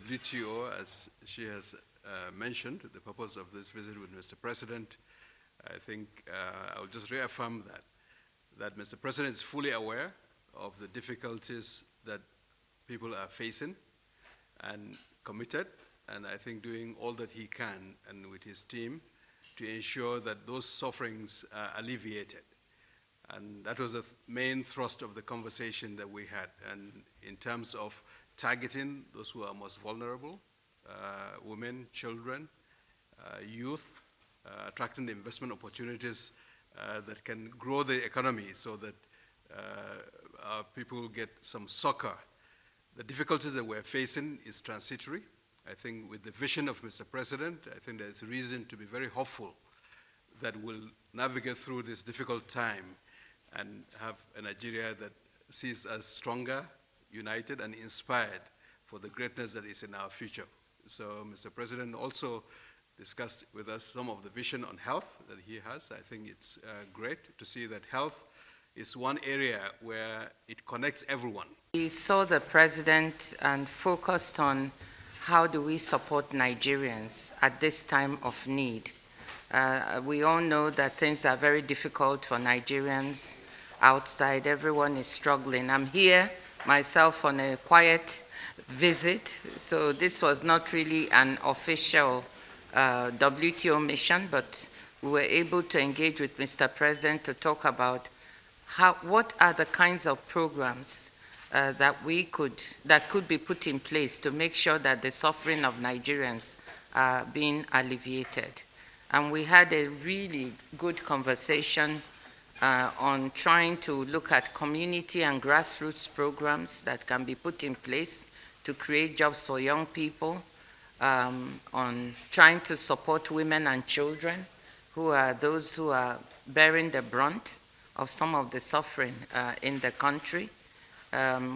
WTO, as she has mentioned, the purpose of this visit with Mr. President. I think I will just reaffirm that Mr. President is fully aware of the difficulties that people are facing and committed, and I think doing all that he can and with his team to ensure that those sufferings are alleviated. And that was the main thrust of the conversation that we had. And in terms of targeting those who are most vulnerable, women, children, youth, attracting the investment opportunities that can grow the economy so that our people get some succor. The difficulties that we're facing is transitory. I think with the vision of Mr. President, I think there's reason to be very hopeful that we'll navigate through this difficult time and have a Nigeria that sees us stronger, united, and inspired for the greatness that is in our future. So Mr. President also discussed with us some of the vision on health that he has. I think it's great to see that health is one area where it connects everyone. We saw the president and focused on how do we support Nigerians at this time of need. We all know that things are very difficult for Nigerians outside. Everyone is struggling. I'm here myself on a quiet visit, so this was not really an official WTO mission, but we were able to engage with Mr. President to talk about what are the kinds of programs that could be put in place to make sure that the suffering of Nigerians are being alleviated. And we had a really good conversation on trying to look at community and grassroots programs that can be put in place to create jobs for young people, on trying to support women and children who are those who are bearing the brunt of some of the suffering in the country.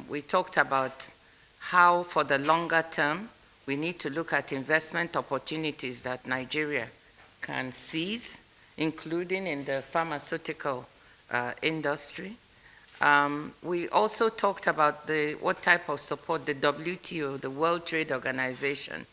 We talked about how for the longer term, we need to look at investment opportunities that Nigeria can seize, including in the pharmaceutical industry. We also talked about what type of support the WTO, the World Trade Organization,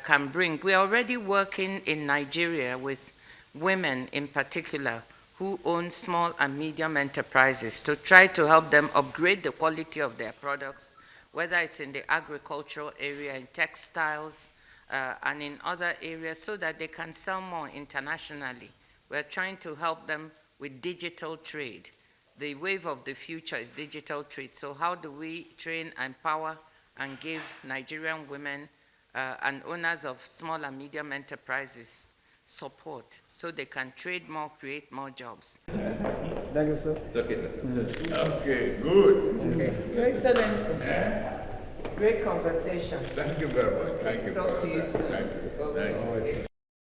can bring. We are already working in Nigeria with women in particular who own small and medium enterprises to try to help them upgrade the quality of their products, whether it's in the agricultural area, in textiles, and in other areas, so that they can sell more internationally. We're trying to help them with digital trade. The wave of the future is digital trade. So how do we train, empower, and give Nigerian women and owners of small and medium enterprises support so they can trade more, create more jobs? Thank you, sir. It's okay, sir. Okay, good. Okay. Your Excellency. Great conversation. Thank you very much. Thank you. Talk to you soon. Thank you. Thank you.